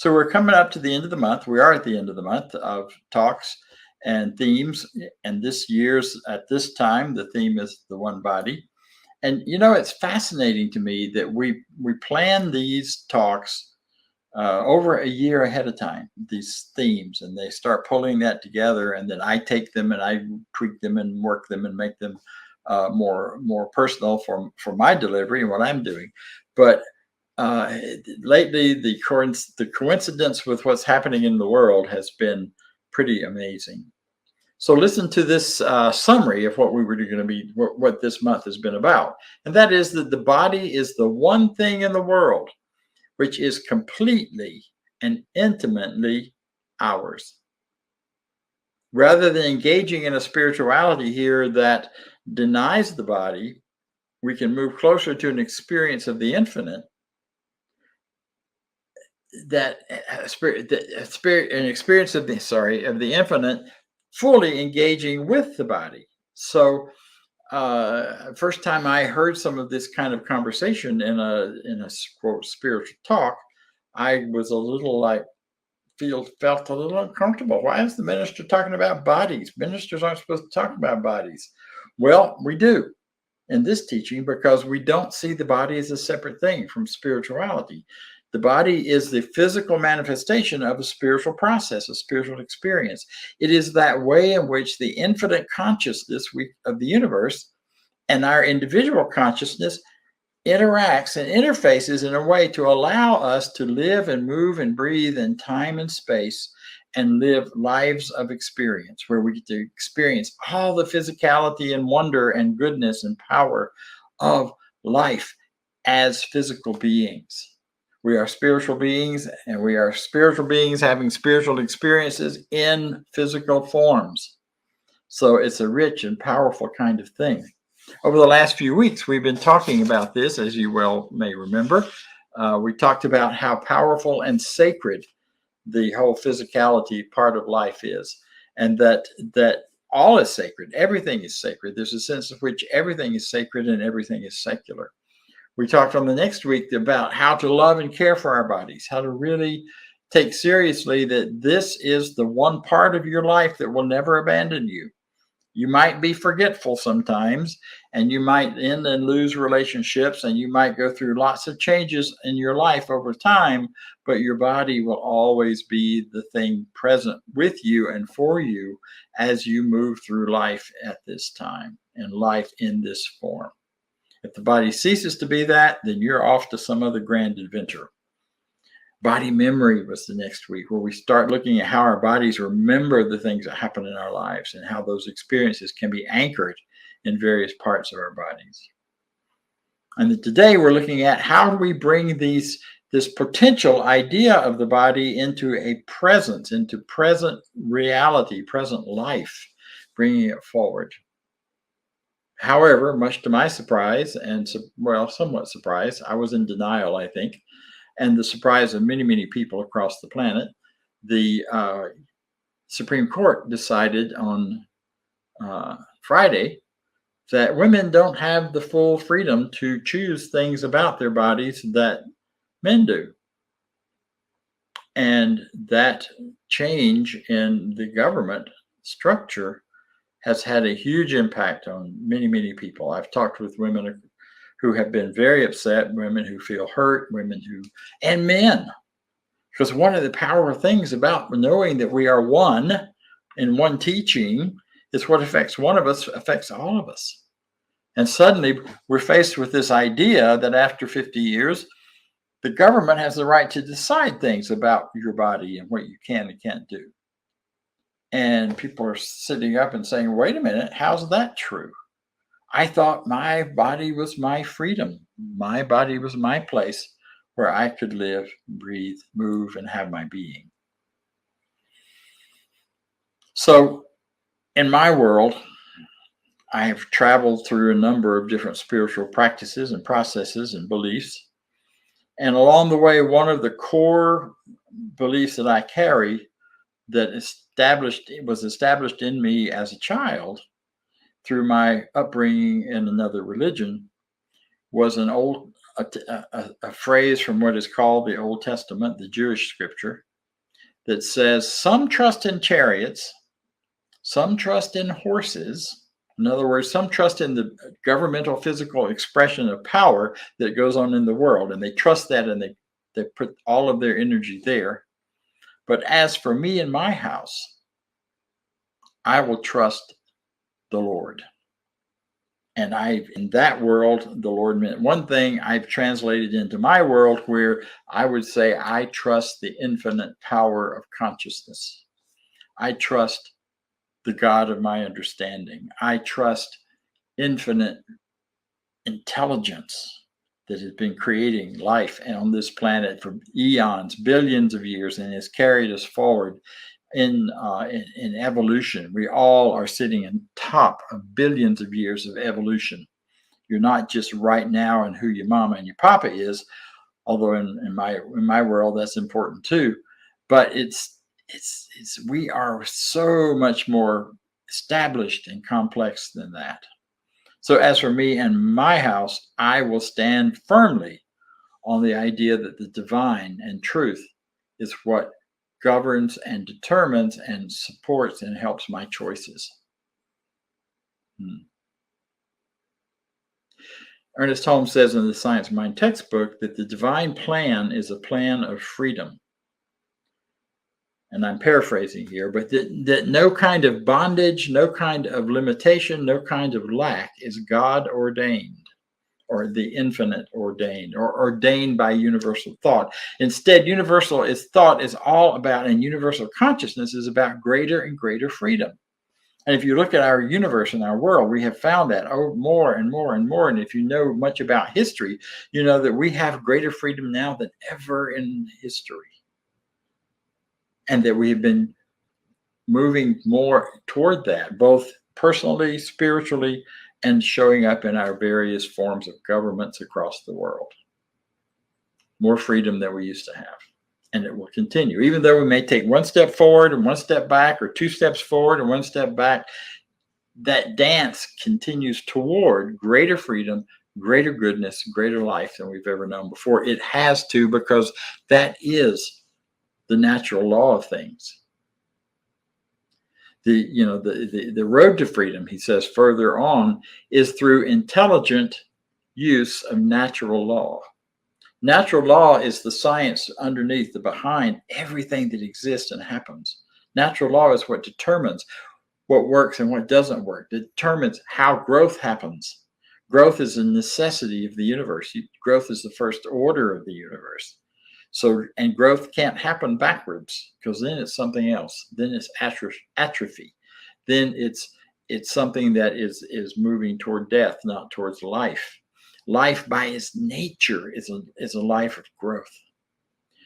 So we're coming up to the end of the month. We are at the end of the month of talks and themes. And this year's, at this time, the theme is the one body. And it's fascinating to me that we plan these talks over a year ahead of time, these themes, and they start pulling that together, and then I take them and I tweak them and work them and make them more personal for my delivery and what I'm doing. But lately, the coincidence with what's happening in the world has been pretty amazing. So listen to this summary of what we were going to be, what this month has been about. And that is that the body is the one thing in the world which is completely and intimately ours. Rather than engaging in a spirituality here that denies the body, we can move closer to an experience of the infinite, an experience of the infinite, fully engaging with the body. So first time I heard some of this kind of conversation in a quote spiritual talk, I was a little like felt a little uncomfortable. Why is the minister talking about bodies? Ministers aren't supposed to talk about bodies. Well, we do in this teaching because we don't see the body as a separate thing from spirituality. The body is the physical manifestation of a spiritual process, a spiritual experience. It is that way in which the infinite consciousness of the universe and our individual consciousness interacts and interfaces in a way to allow us to live and move and breathe in time and space and live lives of experience where we get to experience all the physicality and wonder and goodness and power of life as physical beings. We are spiritual beings, and we are spiritual beings having spiritual experiences in physical forms. So it's a rich and powerful kind of thing. Over the last few weeks, we've been talking about this, as you well may remember. We talked about how powerful and sacred the whole physicality part of life is, and that all is sacred. Everything is sacred. There's a sense of which everything is sacred and everything is secular. We talked on the next week about how to love and care for our bodies, how to really take seriously that this is the one part of your life that will never abandon you. You might be forgetful sometimes, and you might end and lose relationships, and you might go through lots of changes in your life over time, but your body will always be the thing present with you and for you as you move through life at this time and life in this form. If the body ceases to be that, then you're off to some other grand adventure. Body memory was the next week, where we start looking at how our bodies remember the things that happen in our lives and how those experiences can be anchored in various parts of our bodies. And today we're looking at how do we bring this potential idea of the body into a presence, into present reality, present life, bringing it forward. However, much to my surprise and somewhat surprise, I was in denial, I think, and the surprise of many, many people across the planet, the Supreme Court decided on Friday that women don't have the full freedom to choose things about their bodies that men do. And that change in the government structure has had a huge impact on many, many people. I've talked with women who have been very upset, women who feel hurt, and men. Because one of the powerful things about knowing that we are one in one teaching is what affects one of us affects all of us. And suddenly we're faced with this idea that after 50 years, the government has the right to decide things about your body and what you can and can't do. And people are sitting up and saying, wait a minute, how's that true? I thought my body was my freedom. My body was my place where I could live, breathe, move, and have my being. So in my world, I have traveled through a number of different spiritual practices and processes and beliefs. And along the way, one of the core beliefs that I carry that was established in me as a child through my upbringing in another religion was an old a phrase from what is called the Old Testament, the Jewish scripture, that says, some trust in chariots, some trust in horses. In other words, some trust in the governmental physical expression of power that goes on in the world, and they trust that, and they put all of their energy there. But as for me and my house, I will trust the Lord. And in that world, the Lord meant one thing. I've translated into my world where I would say, I trust the infinite power of consciousness. I trust the God of my understanding. I trust infinite intelligence that has been creating life on this planet for eons, billions of years, and has carried us forward in evolution. We all are sitting on top of billions of years of evolution. You're not just right now and who your mama and your papa is, although in my world that's important too. But we are so much more established and complex than that. So as for me and my house, I will stand firmly on the idea that the divine and truth is what governs and determines and supports and helps my choices. Ernest Holmes says in the Science Mind textbook that the divine plan is a plan of freedom. And I'm paraphrasing here, but that no kind of bondage, no kind of limitation, no kind of lack is God ordained, or the infinite ordained, or ordained by universal thought. Instead, universal thought is all about, and universal consciousness is about greater and greater freedom. And if you look at our universe and our world, we have found that more and more and more. And if you know much about history, you know that we have greater freedom now than ever in history. And that we have been moving more toward that, both personally, spiritually, and showing up in our various forms of governments across the world. More freedom than we used to have. And it will continue. Even though we may take one step forward and one step back, or two steps forward and one step back, that dance continues toward greater freedom, greater goodness, greater life than we've ever known before. It has to, because that is the natural law of things. The road to freedom, he says further on, is through intelligent use of natural law. Natural law is the science underneath, behind everything that exists and happens. Natural law is what determines what works and what doesn't work. It determines how growth happens. Growth is a necessity of the universe. Growth is the first order of the universe. So, and growth can't happen backwards, because then it's something else. Then it's atrophy. Then it's something that is moving toward death, not towards life. Life by its nature is a life of growth.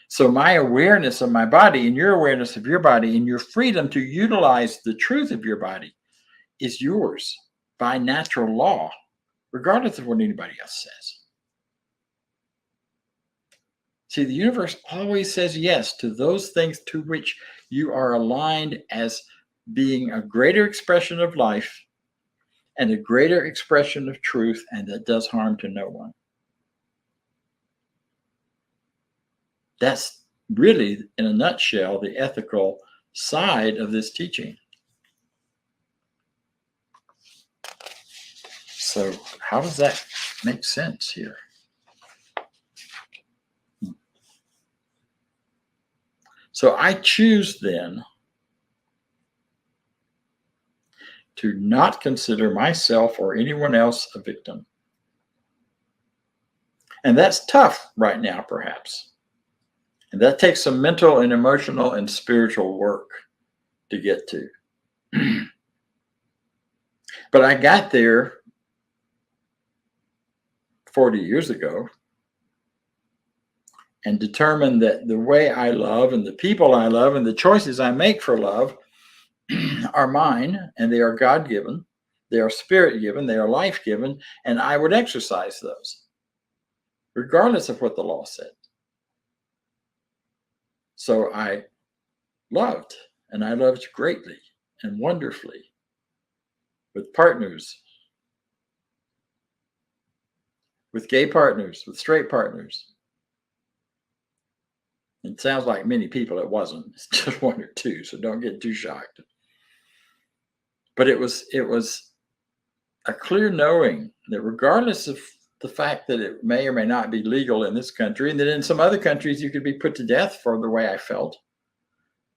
So my awareness of my body and your awareness of your body and your freedom to utilize the truth of your body is yours by natural law, regardless of what anybody else says. See, the universe always says yes to those things to which you are aligned as being a greater expression of life and a greater expression of truth, and that does harm to no one. That's really, in a nutshell, the ethical side of this teaching. So how does that make sense here? So I choose then to not consider myself or anyone else a victim. And that's tough right now, perhaps. And that takes some mental and emotional and spiritual work to get to. But I got there 40 years ago and determined that the way I love and the people I love and the choices I make for love are mine, and they are God-given, they are spirit-given, they are life-given, and I would exercise those, regardless of what the law said. So I loved, and I loved greatly and wonderfully with partners with gay partners, with straight partners. It sounds like many people it wasn't. It's just one or two, so don't get too shocked. But it was a clear knowing that regardless of the fact that it may or may not be legal in this country, and that in some other countries you could be put to death for the way I felt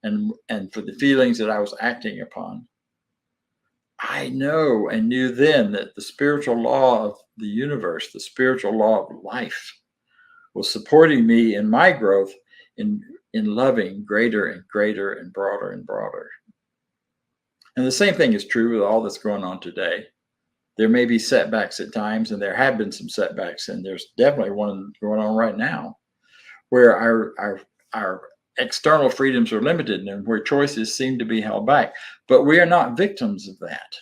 and for the feelings that I was acting upon, I know and knew then that the spiritual law of the universe, the spiritual law of life, was supporting me in my growth in loving greater and greater and broader and broader. And the same thing is true with all that's going on today. There may be setbacks at times, and there have been some setbacks, and there's definitely one going on right now where our external freedoms are limited and where choices seem to be held back. But we are not victims of that,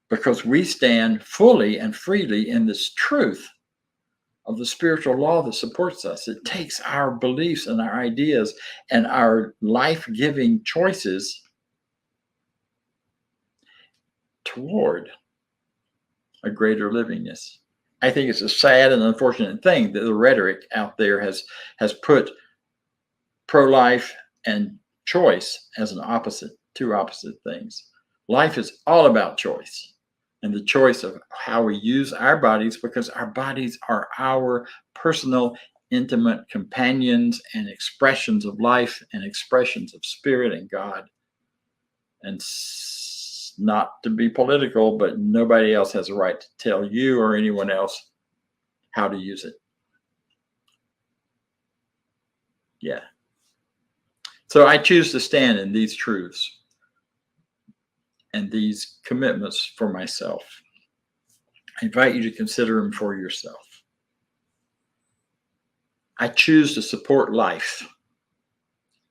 because we stand fully and freely in this truth of the spiritual law that supports us. It takes our beliefs and our ideas and our life-giving choices toward a greater livingness. I think it's a sad and unfortunate thing that the rhetoric out there has put pro-life and choice as an opposite, two opposite things. Life is all about choice, and the choice of how we use our bodies, because our bodies are our personal, intimate companions and expressions of life and expressions of spirit and God. And not to be political, but nobody else has a right to tell you or anyone else how to use it. Yeah. So I choose to stand in these truths and these commitments for myself. I invite you to consider them for yourself. I choose to support life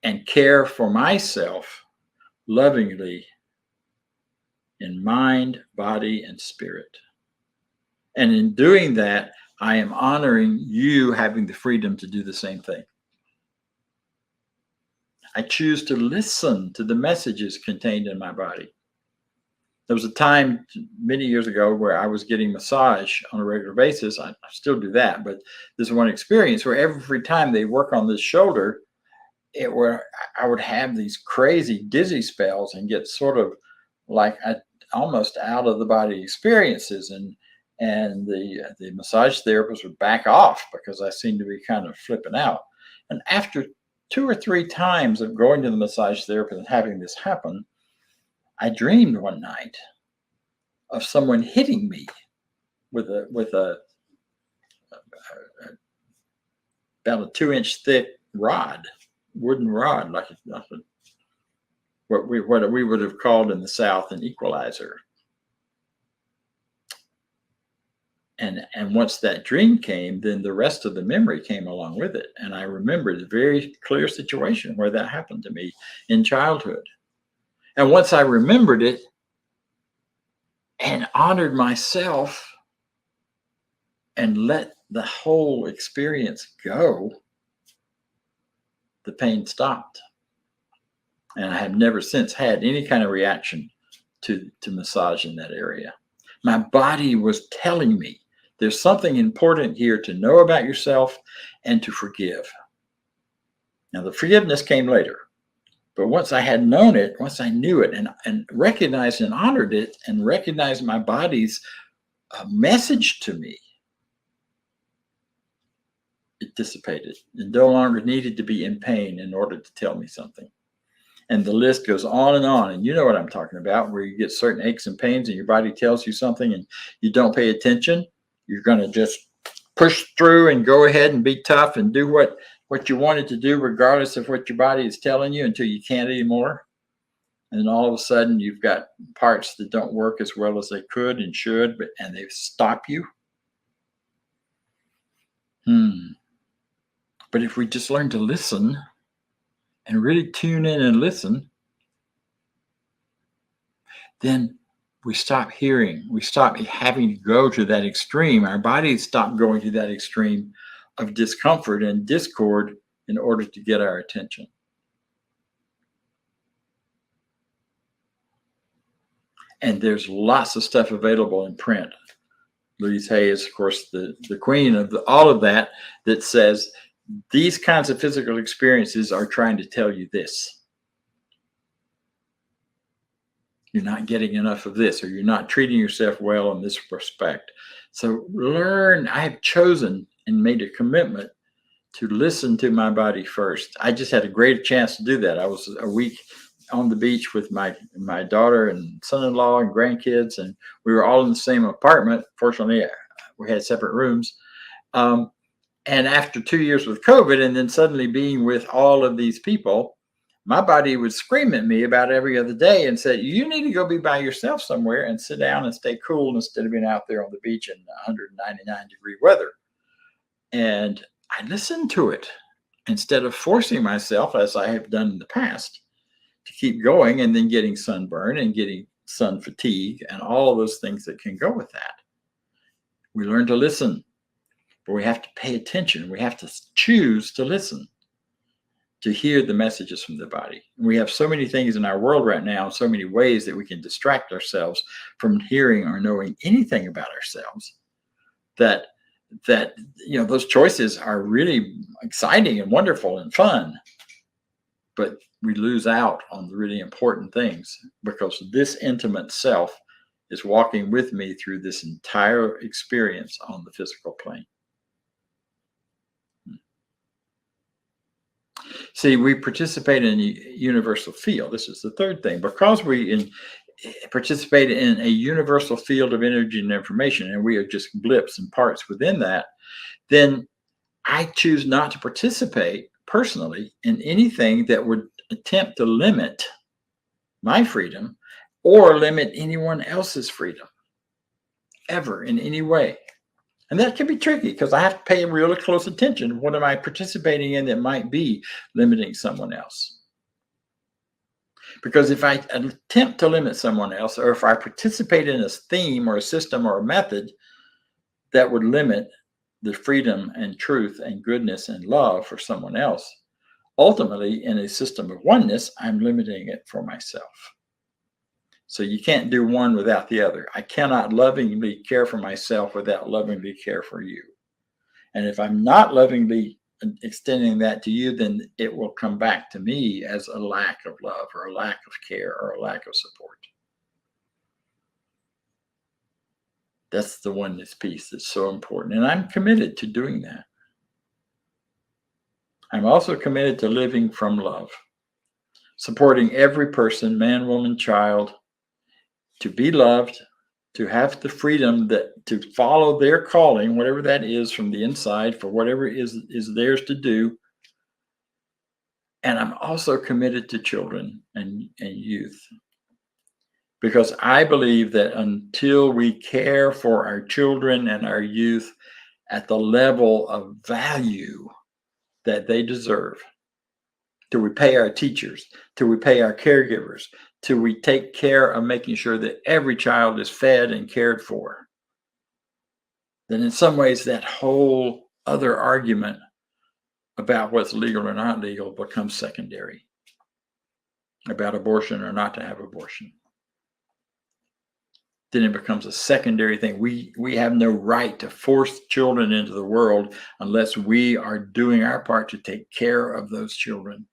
and care for myself lovingly in mind, body, and spirit. And in doing that, I am honoring you having the freedom to do the same thing. I choose to listen to the messages contained in my body. There was a time many years ago where I was getting massage on a regular basis. I still do that, but this one experience where every time they work on this shoulder, I would have these crazy dizzy spells and get sort of like almost out of the body experiences, and the massage therapist would back off because I seemed to be kind of flipping out. And after 2 or 3 times of going to the massage therapist and having this happen, I dreamed one night of someone hitting me with a about a 2-inch thick rod, wooden rod, like what we would have called in the South an equalizer. And once that dream came, then the rest of the memory came along with it. And I remembered a very clear situation where that happened to me in childhood. And once I remembered it and honored myself and let the whole experience go, the pain stopped. And I have never since had any kind of reaction to massage in that area. My body was telling me there's something important here to know about yourself and to forgive. Now, the forgiveness came later. But once I had known it, once I knew it and recognized and honored it and recognized my body's message to me, it dissipated. It no longer needed to be in pain in order to tell me something. And the list goes on. And you know what I'm talking about, where you get certain aches and pains and your body tells you something and you don't pay attention. You're going to just push through and go ahead and be tough and do what you wanted to do, regardless of what your body is telling you, until you can't anymore. And then all of a sudden you've got parts that don't work as well as they could and should, and they stop you. But if we just learn to listen and really tune in and listen, then we stop hearing. We stop having to go to that extreme. Our bodies stop going to that extreme of discomfort and discord in order to get our attention. And there's lots of stuff available in print Louise Hay is, of course, the queen of all of that, that says these kinds of physical experiences are trying to tell you this. You're not getting enough of this, or you're not treating yourself well in this respect. So learn. I have chosen and made a commitment to listen to my body first. I just had a great chance to do that. I was a week on the beach with my daughter and son-in-law and grandkids, and we were all in the same apartment. Fortunately, we had separate rooms. And after 2 years with COVID, and then suddenly being with all of these people, my body would scream at me about every other day and say, you need to go be by yourself somewhere and sit down and stay cool instead of being out there on the beach in 199-degree weather. And I listened to it instead of forcing myself, as I have done in the past, to keep going and then getting sunburn and getting sun fatigue and all of those things that can go with that. We learn to listen, but we have to pay attention. We have to choose to listen, to hear the messages from the body. We have so many things in our world right now, so many ways that we can distract ourselves from hearing or knowing anything about ourselves, that those choices are really exciting and wonderful and fun, but we lose out on the really important things, because this intimate self is walking with me through this entire experience on the physical plane. See, we participate in a universal field. This is the third thing. Because we participate in a universal field of energy and information, and we are just blips and parts within that, then I choose not to participate personally in anything that would attempt to limit my freedom or limit anyone else's freedom, ever, in any way. And that can be tricky, because I have to pay really close attention. What am I participating in that might be limiting someone else? Because if I attempt to limit someone else, or if I participate in a theme or a system or a method that would limit the freedom and truth and goodness and love for someone else, ultimately, in a system of oneness, I'm limiting it for myself. So you can't do one without the other. I cannot lovingly care for myself without lovingly care for you. And if I'm not lovingly extending that to you, then it will come back to me as a lack of love, or a lack of care, or a lack of support. That's the oneness piece that's so important. And I'm committed to doing that. I'm also committed to living from love, supporting every person, man, woman, child, to be loved, to have the freedom to follow their calling, whatever that is from the inside, for whatever is theirs to do. And I'm also committed to children and youth, because I believe that until we care for our children and our youth at the level of value that they deserve, till we pay our teachers, till we pay our caregivers, till we take care of making sure that every child is fed and cared for, then in some ways that whole other argument about what's legal or not legal becomes secondary, about abortion or not to have abortion. Then it becomes a secondary thing. We have no right to force children into the world unless we are doing our part to take care of those children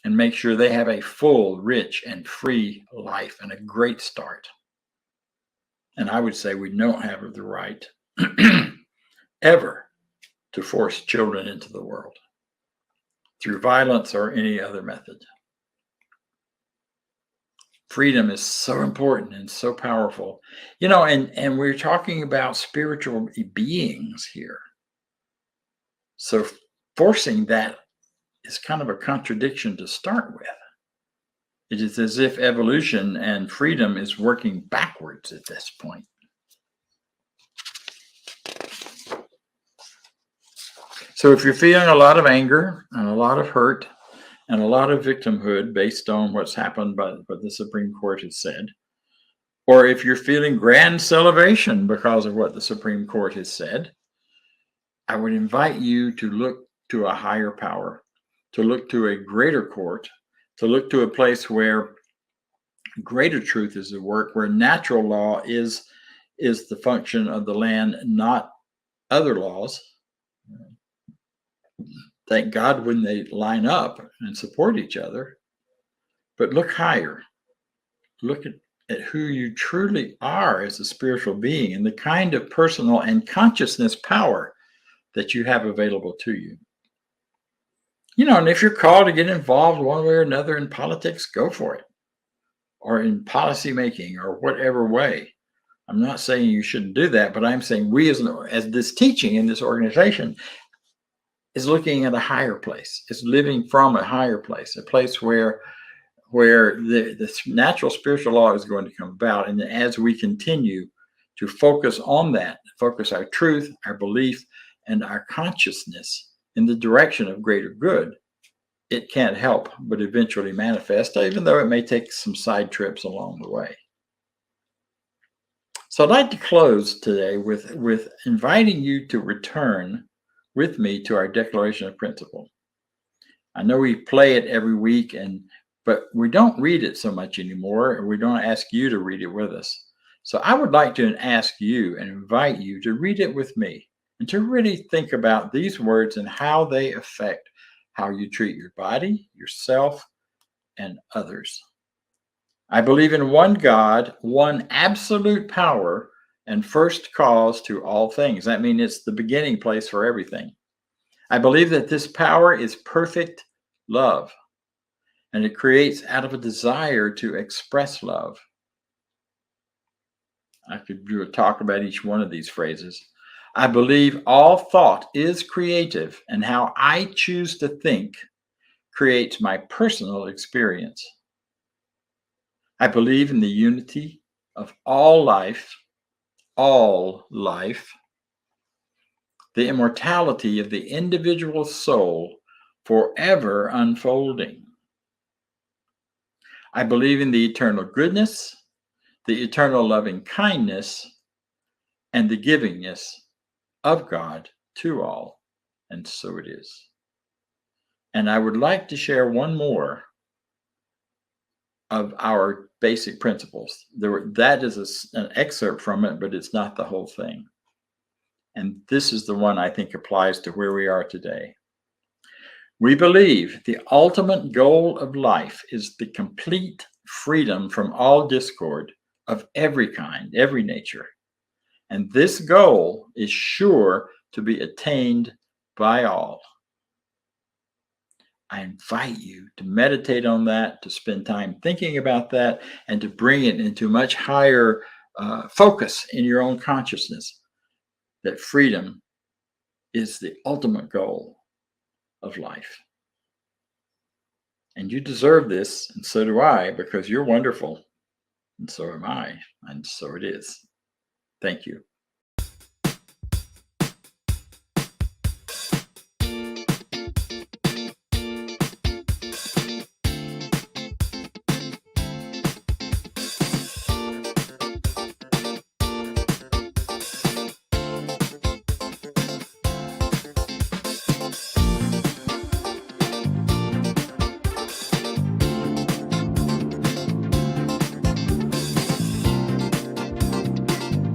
and make sure they have a full, rich, and free life and a great start. And I would say we don't have the right ever to force children into the world through violence or any other method. Freedom is so important and so powerful. And we're talking about spiritual beings here. So forcing that is kind of a contradiction to start with. It is as if evolution and freedom is working backwards at this point. So if you're feeling a lot of anger and a lot of hurt and a lot of victimhood based on what's happened by what the Supreme Court has said, or if you're feeling grand salivation because of what the Supreme Court has said, I would invite you to look to a higher power, to look to a greater court, to look to a place where greater truth is at work, where natural law is is the function of the land, not other laws. Thank God when they line up and support each other. But look higher. Look at who you truly are as a spiritual being and the kind of personal and consciousness power that you have available to you. And if you're called to get involved one way or another in politics, go for it. Or in policy making or whatever way. I'm not saying you shouldn't do that, but I'm saying we as this teaching in this organization is looking at a higher place. It's living from a higher place, a place where the natural spiritual law is going to come about. And as we continue to focus on that, focus our truth, our belief, and our consciousness in the direction of greater good, it can't help but eventually manifest, even though it may take some side trips along the way. So I'd like to close today with inviting you to return with me to our Declaration of Principle. I know we play it every week, but we don't read it so much anymore, and we don't ask you to read it with us. So I would like to ask you and invite you to read it with me and to really think about these words and how they affect how you treat your body, yourself, and others. I believe in one God, one absolute power, and first cause to all things. That means it's the beginning place for everything. I believe that this power is perfect love, and it creates out of a desire to express love. I could do a talk about each one of these phrases. I believe all thought is creative, and how I choose to think creates my personal experience. I believe in the unity of all life, the immortality of the individual soul forever unfolding. I believe in the eternal goodness, the eternal loving kindness, and the givingness of God to all. And so it is. And I would like to share one more of our basic principles. That is an excerpt from it, but it's not the whole thing. And this is the one I think applies to where we are today. We believe the ultimate goal of life is the complete freedom from all discord of every kind, every nature. And this goal is sure to be attained by all. I invite you to meditate on that, to spend time thinking about that, and to bring it into much higher focus in your own consciousness, that freedom is the ultimate goal of life. And you deserve this, and so do I, because you're wonderful, and so am I, and so it is. Thank you.